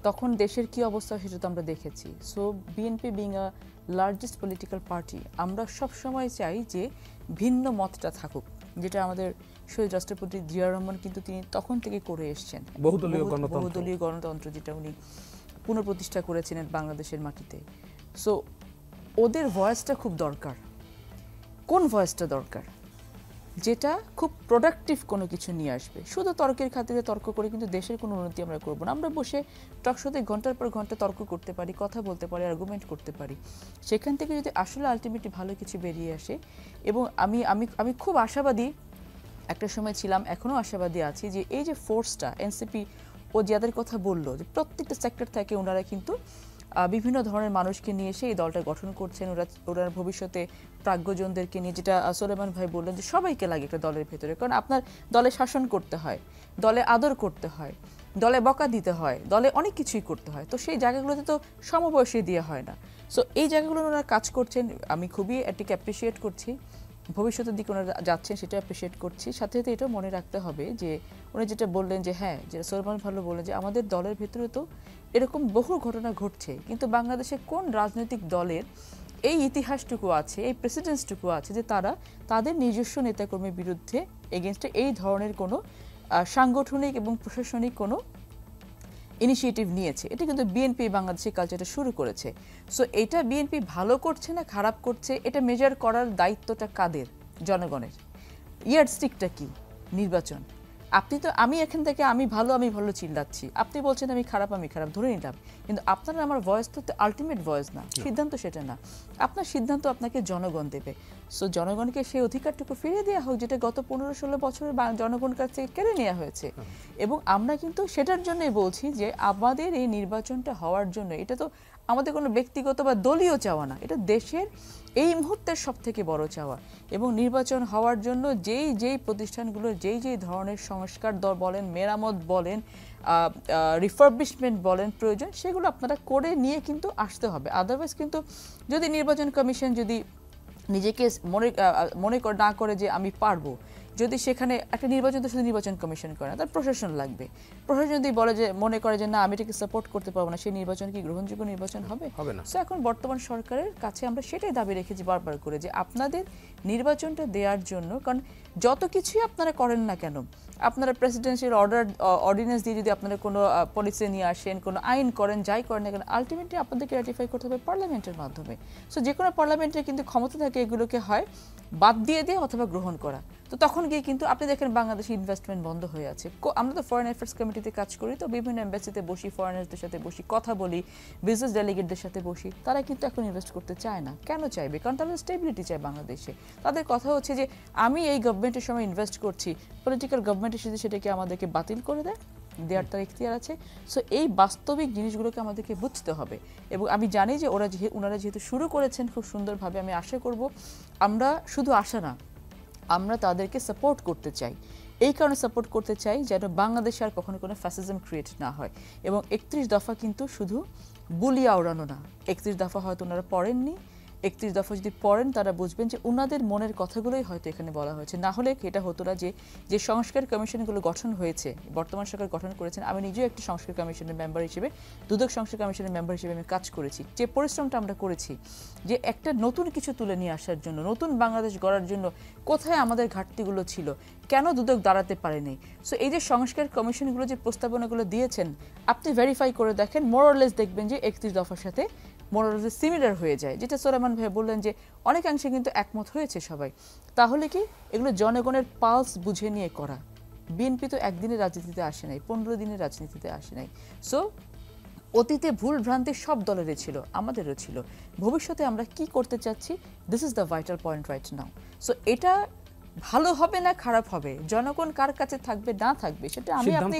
তখন দেশের কি অবস্থা সেটা তো আমরা দেখেছি। So BNP being a largest political party, আমরা সব সময় চাই যে ভিন্ন মতটা থাকুক, যেটা আমাদের শহীদ রাষ্ট্রপতি জিয়া রহমান কিন্তু তিনি তখন থেকে করে এসছেন। বহুদলীয় গণতন্ত্র যেটা উনি পুনঃপ্রতিষ্ঠা করেছিলেন বাংলাদেশের মাটিতে। সো ওদের ভয়েসটা খুব দরকার। কোন ভয়েসটা দরকার? যেটা খুব প্রোডাক্টিভ কোনো কিছু নিয়ে আসবে। শুধু তর্কের খাতিরে তর্ক করে কিন্তু দেশের কোনো উন্নতি আমরা করব না। আমরা বসে টকশোতে ঘন্টার পর ঘন্টা তর্ক করতে পারি, কথা বলতে পারি, আর্গুমেন্ট করতে পারি। সেখান থেকে যদি আসলে আলটিমেটলি ভালো কিছু বেরিয়ে আসে, এবং আমি আমি আমি খুব আশাবাদী একটা সময় ছিলাম, এখনও আশাবাদী আছি যে এই যে ফোর্সটা এনসিপি ও যাদের কথা বললো যে প্রত্যেকটা সেক্টর থেকে ওনারা কিন্তু বিভিন্ন ধরনের মানুষকে নিয়ে এসে এই দলটা গঠন করছেন। ওরা ভবিষ্যতে প্রাজ্ঞজনদেরকে নিয়ে, যেটা সোলেমান ভাই বললেন যে সবাইকে লাগে একটা দলের ভেতরে, কারণ আপনার দলে শাসন করতে হয়, দলে আদর করতে হয়, দলে বকা দিতে হয়, দলে অনেক কিছুই করতে হয়। তো সেই জায়গাগুলোতে তো সমবয়সী দিয়ে হয় না। সো এই জায়গাগুলো ওনারা কাজ করছেন, আমি খুবই এটিকে অ্যাপ্রিসিয়েট করছি। ভবিষ্যতের দিকে ওনারা যাচ্ছেন সেটা অ্যাপ্রিসিয়েট করছি। সাথে সাথে এটাও মনে রাখতে হবে যে উনি যেটা বললেন যে হ্যাঁ, যেটা সোলেমান ভালো বললেন যে আমাদের দলের ভেতরে তো এরকম বহু ঘটনা ঘটছে, কিন্তু বাংলাদেশে কোন রাজনৈতিক দলের এই ইতিহাসটুকু আছে, এই প্রেসিডেন্সটুকু আছে যে তারা তাদের নিজস্ব নেতাকর্মীর বিরুদ্ধে এগেনস্টে এই ধরনের কোনো সাংগঠনিক এবং প্রশাসনিক কোনো ইনিশিয়েটিভ নিয়েছে? এটা কিন্তু বিএনপি বাংলাদেশের কালচারটা শুরু করেছে। সো এটা বিএনপি ভালো করছে না খারাপ করছে, এটা মেজার করার দায়িত্বটা কাদের? জনগণের। ইয়ারস্টিকটা কি? নির্বাচন। আপনি তো, আমি এখান থেকে আমি ভালো চিল্লাচ্ছি, আপনি বলছেন আমি খারাপ ধরে নিলাম, কিন্তু আপনার আমার ভয়েস তো আলটিমেট ভয়েস না, সিদ্ধান্ত সেটা না। আপনার সিদ্ধান্ত আপনাকে জনগণ দেবে। সো জনগণকে সেই অধিকারটুকু ফিরিয়ে দেওয়া হোক, যেটা গত 15-16 বছরে জনগণের কাছ থেকে কেড়ে নেওয়া হয়েছে। এবং আমরা কিন্তু সেটার জন্যই বলছি যে আমাদের এই নির্বাচনটা হওয়ার জন্য, এটা তো আমাদের কোনো ব্যক্তিগত বা দলীয় চাওয়া না, এটা দেশের এই মুহূর্তের সব থেকে বড় চাওয়া। এবং নির্বাচন হওয়ার জন্য যেই প্রতিষ্ঠানগুলোর যেই ধরনের সংস্কার বলেন, মেরামত বলেন, রিফারবিশমেন্ট বলেন প্রয়োজন, সেগুলো আপনারা করে নিয়ে কিন্তু আসতে হবে। আদারওয়াইজ কিন্তু যদি নির্বাচন কমিশন যদি নিজেকে মনে না করে যে আমি পারবো, যদি সেখানে একটা নির্বাচন তো শুধু নির্বাচন কমিশন করে না, তার প্রশাসন লাগবে। প্রশাসন যদি বলে যে মনে করে যে না আমি এটাকে সাপোর্ট করতে পারবো না, সেই নির্বাচন কি গ্রহণযোগ্য নির্বাচন হবে? না। সো এখন বর্তমান সরকারের কাছে আমরা সেটাই দাবি রেখেছি বারবার করে, যে আপনাদের নির্বাচনটা দেওয়ার জন্য, কারণ যত কিছুই আপনারা করেন না কেন, আপনারা প্রেসিডেন্সিয়াল অর্ডিন্যান্স দিয়ে যদি আপনারা কোনো পলিসি নিয়ে আসেন, কোনো আইন করেন, যাই করেন না কেন, আলটিমেটলি আপনাদেরকে রাটিফাই করতে হবে পার্লামেন্টের মাধ্যমে। সো যে কোনো পার্লামেন্টের কিন্তু ক্ষমতা থাকে এগুলোকে হয় বাদ দিয়ে অথবা গ্রহণ করা। তো তখন গিয়ে কিন্তু আপনি দেখেন বাংলাদেশে ইনভেস্টমেন্ট বন্ধ হয়ে আছে। আমরা তো ফরেন অ্যাফেয়ার্স কমিটিতে কাজ করি, তো বিভিন্ন এম্বাসিতে বসি, ফরেনার্সদের সাথে বসি, কথা বলি, বিজনেস ডেলিগেটদের সাথে বসি, তারা কিন্তু এখন ইনভেস্ট করতে চায় না। কেন চাইবে? কারণ তারা স্টেবিলিটি চায় বাংলাদেশে। তাদের কথা হচ্ছে যে আমি এই গভর্নমেন্টের সময় ইনভেস্ট করছি, পলিটিক্যাল গভর্নমেন্ট এসে সেটাকে আমাদেরকে বাতিল করে দেওয়ার তার ইখতিয়ার আছে। সো এই বাস্তবিক জিনিসগুলোকে আমাদেরকে বুঝতে হবে। এবং আমি জানি যে ওনারা যেহেতু শুরু করেছেন খুব সুন্দরভাবে, আমি আশা করব, আমরা শুধু আশা না, আমরা তাদেরকে সাপোর্ট করতে চাই। এই কারণে সাপোর্ট করতে চাই যেন বাংলাদেশে আর কখনো কোনো ফ্যাসিজম ক্রিয়েট না হয়। এবং 31 দফা কিন্তু শুধু বুলিয়া ওড়ানো না। 31 দফা হয়তো ওনারা পড়েননি, 31 দফা যদি পড়েন তারা বুঝবেন যে ওনাদের মনের কথাগুলোই হয়তো এখানে বলা হয়েছে। না হলে এটা হতো না যে সংস্কার কমিশনগুলো গঠন হয়েছে, বর্তমান সরকার গঠন করেছেন। আমি নিজেও একটি সংস্কার কমিশনের মেম্বার হিসেবে, দুদক সংস্কার কমিশনের মেম্বার হিসেবে আমি কাজ করেছি। যে পরিশ্রমটা আমরা করেছি যে একটা নতুন কিছু তুলে নিয়ে আসার জন্য, নতুন বাংলাদেশ গড়ার জন্য কোথায় আমাদের ঘাটতিগুলো ছিল, কেন দুদক দাঁড়াতে পারেনি। সো এই যে সংস্কার কমিশনগুলো যে দিয়েছেন, আপনি ভেরিফাই করে দেখেন, মোরলেস দেখবেন যে 31 দফার সাথে মোরলেস সিমিলার হয়ে যায়। যেটা সোলেমান ভাই বললেন যে অনেকাংশে কিন্তু একমত হয়েছে সবাই। তাহলে কি এগুলো জনগণের পালস বুঝে নিয়ে করা। বিএনপি তো একদিনের রাজনীতিতে আসে নাই, 15 দিনের রাজনীতিতে আসে নাই। সো অতীতে ভুল ভ্রান্তি সব দলেরই ছিল, আমাদেরও ছিল। ভবিষ্যতে আমরা কি করতে চাচ্ছি, this is the vital point right now. So এটা ভালো হবে না খারাপ হবে, জনগণ কার কাছে থাকবে না থাকবে সেটা আমি আপনি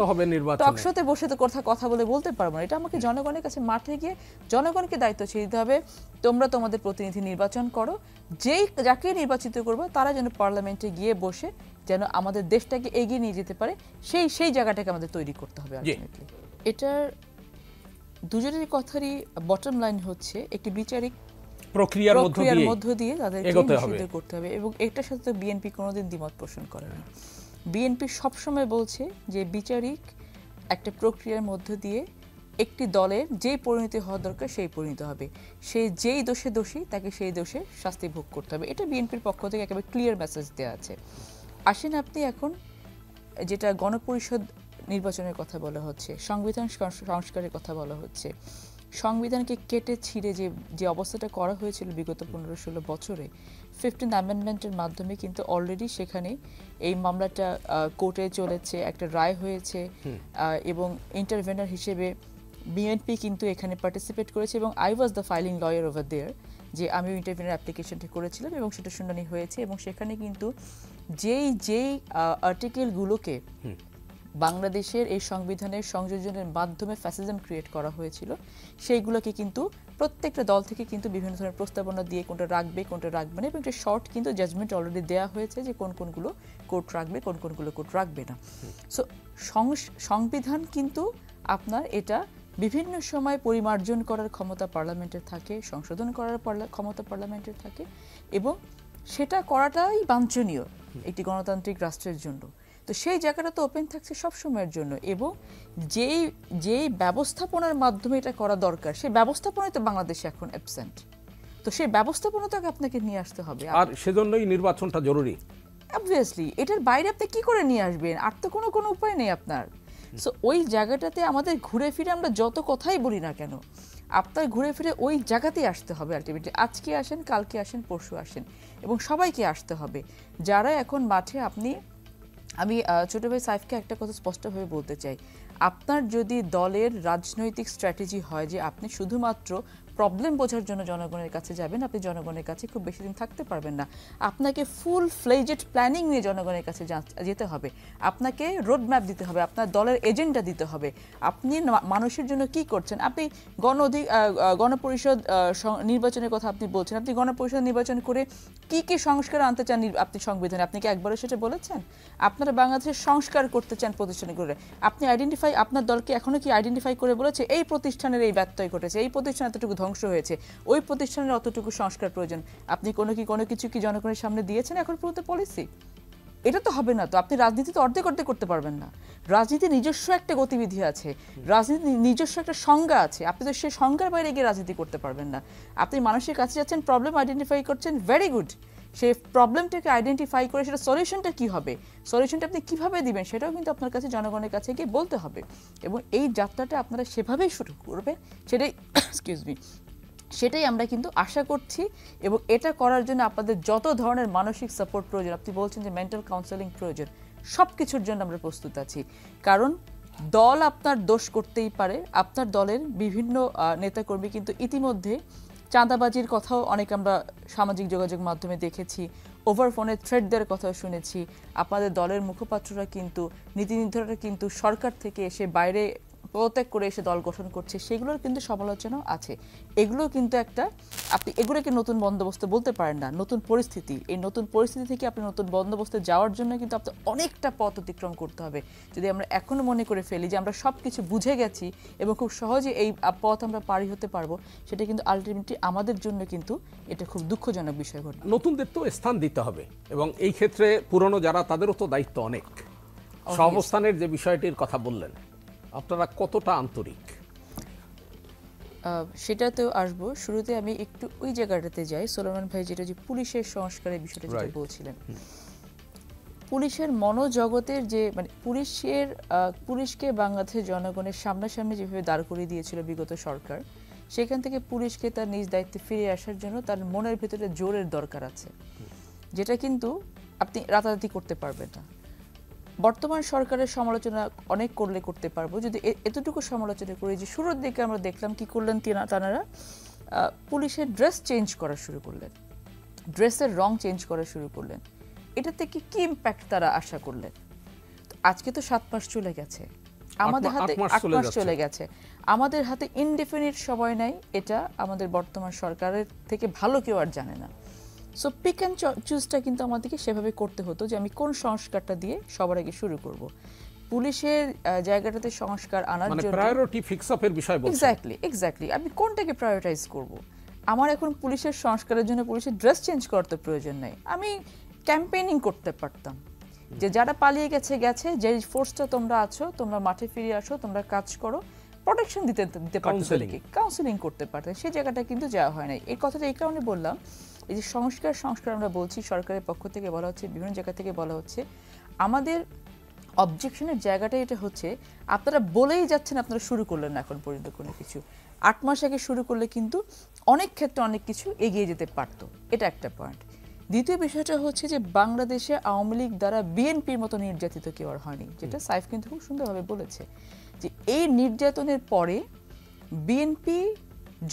টকশোতে বসে তো কথা বলতে পারবো না। এটা আমাকে জনগণের কাছে মাঠে গিয়ে জনগণকে দায়িত্ব ছেড়ে দিতে হবে। তোমরা তোমাদের প্রতিনিধি নির্বাচন করো, যাকে নির্বাচিত করবে তারা যেন পার্লামেন্টে গিয়ে বসে যেন আমাদের দেশটাকে এগিয়ে নিয়ে যেতে পারে, সেই জায়গাটাকে আমাদের তৈরি করতে হবে আলটিমেটলি। এটার দুজনের কথারই বটম লাইন হচ্ছে একটি বিচারিক প্রক্রিয়ার মধ্য দিয়ে তাদেরকে নিষিদ্ধ করতে হবে। এবং এটার সাথে বিএনপি কোনোদিন দ্বিমত পোষণ করে না। বিএনপি সবসময় বলছে যে বিচারিক একটা প্রক্রিয়ার মধ্য দিয়ে একটি দলের যেই পরিণতি হওয়া দরকার সেই পরিণতি হবে, সে যেই দোষে দোষী তাকে সেই দোষে শাস্তি ভোগ করতে হবে। এটা বিএনপির পক্ষ থেকে একেবারে ক্লিয়ার মেসেজ দেওয়া আছে। আসেন আপনি এখন যেটা গণপরিষদ নির্বাচনের কথা বলা হচ্ছে, সংবিধান সংস্কারের কথা বলা হচ্ছে, সংবিধানকে কেটে ছিঁড়ে যে অবস্থাটা করা হয়েছিল বিগত 15-16 বছরে 15th অ্যামেন্ডমেন্টের মাধ্যমে কিন্তু অলরেডি সেখানে এই মামলাটা কোর্টে চলেছে, একটা রায় হয়েছে এবং ইন্টারভেনার হিসেবে বিএনপি কিন্তু এখানে পার্টিসিপেট করেছে এবং I was the filing lawyer over there, যে আমিও ইন্টারভেনার অ্যাপ্লিকেশনটি করেছিলাম এবং সেটা শুনানি হয়েছে এবং সেখানে কিন্তু যেই আর্টিকেলগুলোকে বাংলাদেশের এই সংবিধানের সংযোজনের মাধ্যমে ফ্যাসিজম ক্রিয়েট করা হয়েছিল সেইগুলোকে কিন্তু প্রত্যেকটা দল থেকে কিন্তু বিভিন্ন ধরনের প্রস্তাবনা দিয়ে কোনটা রাখবে কোনটা রাখবে না এবং একটা শর্ট কিন্তু জাজমেন্ট অলরেডি দেওয়া হয়েছে যে কোনগুলো কোর্ট রাখবে কোনগুলো কোর্ট রাখবে না। সো সংবিধান কিন্তু আপনার এটা বিভিন্ন সময় পরিমার্জন করার ক্ষমতা পার্লামেন্টের থাকে, সংশোধন করার ক্ষমতা পার্লামেন্টের থাকে এবং সেটা করাটাই বাঞ্ছনীয় একটি গণতান্ত্রিক রাষ্ট্রের জন্য। তো সেই জায়গাটা তো ওপেন থাকছে সব সময়ের জন্য এবং যেই ব্যবস্থাপনার মাধ্যমে এটা করা দরকার সেই ব্যবস্থাপনায় তো বাংলাদেশে এখন অ্যাবসেন্ট। তো সেই ব্যবস্থাপনাটাকে আপনাকে নিয়ে আসতে হবে, আর সেজন্যই নির্বাচনটা জরুরি। অবভিয়াসলি এটার বাইরে আপনি কি করে নিয়ে আসবেন, আর তো কোনো উপায় নেই আপনার। সো ওই জায়গাটাতে আমাদের ঘুরে ফিরে আমরা যত কথাই বলি না কেন আপনার ঘুরে ফিরে ওই জায়গাতেই আসতে হবে আলটিমেটলি। আজকে আসেন, কালকে আসেন, পরশু আসেন এবং সবাইকে আসতে হবে যারা এখন মাঠে। আমি ছোট ভাই সাইফকে একটা কথা স্পষ্টভাবে বলতে চাই, আপনার যদি দলের রাজনৈতিক স্ট্র্যাটেজি হয় যে আপনি শুধুমাত্র প্রবলেম বোঝার জন্য জনগণের কাছে যাবেন, আপনি জনগণের কাছে খুব বেশি দিন থাকতে পারবেন না। আপনাকে ফুল ফ্লেজড প্ল্যানিং নিয়ে জনগণের কাছে যেতে হবে, আপনাকে রোড ম্যাপ দিতে হবে, আপনার দলের এজেন্ডা দিতে হবে, আপনি মানুষের জন্য কি করছেন। আপনি গণপরিষদ নির্বাচনের কথা আপনি বলছেন, আপনি গণপরিষদ নির্বাচন করে কি সংস্কার আনতে চান আপনি সংবিধানে, আপনি কি একবারও সেটা বলেছেন? আপনারা বাংলাদেশের সংস্কার করতে চান প্রতিষ্ঠানগুলো, আপনি আপনার দলকে এখনো কি আইডেন্টিফাই করে বলেছে এই প্রতিষ্ঠানের এই ব্যত্যয় ঘটেছে, এই প্রতিষ্ঠান এতটুকু ধ্বংস হয়েছে, ওই প্রতিষ্ঠানের অতটুকু সংস্কার প্রয়োজন, আপনি কোনো কিছু কি জনগণের সামনে দিয়েছেন এখন পর্যন্ত পলিসি? এটা তো হবে না। তো আপনি রাজনীতি তো অর্ধেক করতে পারবেন না। রাজনীতি নিজস্ব একটা গতিবিধি আছে, রাজনীতি নিজস্ব একটা সংজ্ঞা আছে, আপনি তো সেই সংজ্ঞার বাইরে গিয়ে রাজনীতি করতে পারবেন না। আপনি মানুষের কাছে যাচ্ছেন, প্রবলেম আইডেন্টিফাই করছেন, ভেরি গুড, সেই প্রবলেমটাকে আইডেন্টিফাই করে সেটা সলিউশনটা কি হবে, সলিউশনটা আপনি কিভাবে দিবেন সেটাও কিন্তু আপনার কাছে জনগণের কাছে গিয়ে বলতে হবে এবং এই যাত্রাটা আপনারা সেভাবেই শুরু করবেন, সেটাই আমরা কিন্তু আশা করছি এবং এটা করার জন্য আপনাদের যত ধরনের মানসিক সাপোর্ট প্রয়োজন, আপনি বলছেন যে মেন্টাল কাউন্সেলিং প্রয়োজন, সব কিছুর জন্য আমরা প্রস্তুত আছি। কারণ দল আপনার দোষ করতেই পারে, আপনার দলের বিভিন্ন নেতাকর্মী কিন্তু ইতিমধ্যে চাঁদাবাজির কথাও অনেক আমরা সামাজিক যোগাযোগ মাধ্যমে দেখেছি, ওভার ফোনে থ্রেট দেওয়ার কথাও শুনেছি। আপনাদের দলের মুখপাত্ররা কিন্তু নীতি নির্ধারকরা কিন্তু সরকার থেকে এসে বাইরে পদত্যাগ করে এসে দল গঠন করছে, সেগুলোর কিন্তু সমালোচনাও আছে। এগুলো কিন্তু আপনি এগুলোকে নতুন বন্দোবস্ত বলতে পারেন না, নতুন পরিস্থিতি। এই নতুন পরিস্থিতি থেকে আপনি নতুন বন্দোবস্তে যাওয়ার জন্য কিন্তু আপনার অনেকটা পথ অতিক্রম করতে হবে। যদি আমরা এখনো মনে করে ফেলি যে আমরা সব কিছু বুঝে গেছি এবং খুব সহজে এই পথ আমরা পাড়ি হতে পারবো, সেটা কিন্তু আলটিমেটলি আমাদের জন্য কিন্তু এটা খুব দুঃখজনক বিষয় ঘটনা। নতুনদের তো স্থান দিতে হবে এবং এই ক্ষেত্রে পুরনো যারা তাদেরও তো দায়িত্ব অনেক। সহাবস্থানের যে বিষয়টির কথা বললেন, আপনারা কতটা আন্তরিক সেটাতেও আসবো। শুরুতে আমি একটু ওই জায়গাটাতে যাই, সোলোমন ভাই যেটা যে পুলিশের সংস্কারের বিষয়টা যেটা বলছিলেন, পুলিশের মনোজগতের যে মানে পুলিশকে বাংলাদেশের জনগণের সামনাসামনি যেভাবে দাঁড় করিয়ে দিয়েছিল বিগত সরকার, সেখান থেকে পুলিশকে তার নিজ দায়িত্বে ফিরে আসার জন্য তার মনের ভেতরে জোরের দরকার আছে, যেটা কিন্তু আপনি রাতারাতি করতে পারবেন না। বর্তমান সরকারের সমালোচনা অনেক করতে পারবো, যদি এতটুকু সমালোচনা করি যে শুরুর দিকে আমরা দেখলাম কি করলেন তারা পুলিশের ড্রেস চেঞ্জ করা শুরু করলেন, ড্রেসের রং চেঞ্জ করা শুরু করলেন। এটা থেকে কি ইম্প্যাক্ট তারা আশা করলেন? আজকে তো 7 মাস চলে গেছে, আমাদের হাতে 8 মাস চলে গেছে, আমাদের হাতে ইনডেফিনিট সময় নাই। এটা আমাদের বর্তমান সরকারের থেকে ভালো কেউ আর জানে না। সো পিক অ্যান্ড চুজটা কিন্তু আমাদেরকে সেভাবে করতে হতো যে আমি কোন সংস্কারটা দিয়ে সবার আগে শুরু করব। পুলিশের জায়গাটাতে সংস্কার আনার জন্য প্রায়োরিটি ফিক্স আপের বিষয় বলছেন। এক্স্যাক্টলি আমি কোনটাকে প্রায়োরিটাইজ করব। আমার এখন পুলিশের সংস্কারের জন্য পুলিশের ড্রেস চেঞ্জ করতে প্রয়োজন নাই, আমি ক্যাম্পেইনিং করতে পারতাম যে যারা পালিয়ে গেছে, যে ফোর্সটা তোমরা আছো, তোমরা মাঠে ফিরে আসো, তোমরা কাজ করো, প্রোটেকশন দিতে পারতেন, Counselling. কাউন্সিলিং করতে পারতেন, সেই জায়গাটা কিন্তু যাওয়া হয় নাই। এই কথাটা এই কারণে বললাম, এই যে সংস্কার আমরা বলছি, সরকারের পক্ষ থেকে বলা হচ্ছে, বিভিন্ন জায়গা থেকে বলা হচ্ছে, আমাদের অবজেকশনের জায়গাটা এটা হচ্ছে, আপনারা বলেই যাচ্ছেন, আপনারা শুরু করলেন না এখন পর্যন্ত কোনো কিছু। 8 মাস আগে শুরু করলে কিন্তু অনেক ক্ষেত্রে অনেক কিছু এগিয়ে যেতে পারতো, এটা একটা পয়েন্ট। দ্বিতীয় বিষয়টা হচ্ছে যে বাংলাদেশে আওয়ামী লীগ দ্বারা বিএনপির মতো নির্যাতিত কেউ আর হয়নি, যেটা সাইফ কিন্তু খুব সুন্দরভাবে বলেছে, যে এই নির্যাতনের পরে বিএনপি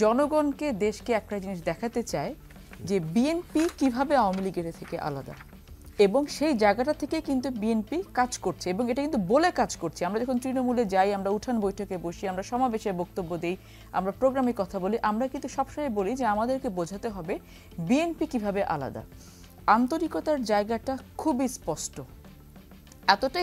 জনগণকে, দেশকে একটা জিনিস দেখাতে চায় যে বিএনপি কিভাবে আওয়ামী লীগের থেকে আলাদা, এবং সেই জায়গাটা থেকে কিন্তু বিএনপি কাজ করছে, এবং এটা কিন্তু বলে কাজ করছে। আমরা যখন তৃণমূলে যাই, আমরা উঠান বৈঠকে বসি, আমরা সমাবেশে বক্তব্য দিই, আমরা প্রোগ্রামে কথা বলি, আমরা কিন্তু সবসময় বলি যে আমাদেরকে বোঝাতে হবে বিএনপি কিভাবে আলাদা। আন্তরিকতার জায়গাটা খুবই স্পষ্ট, এতটাই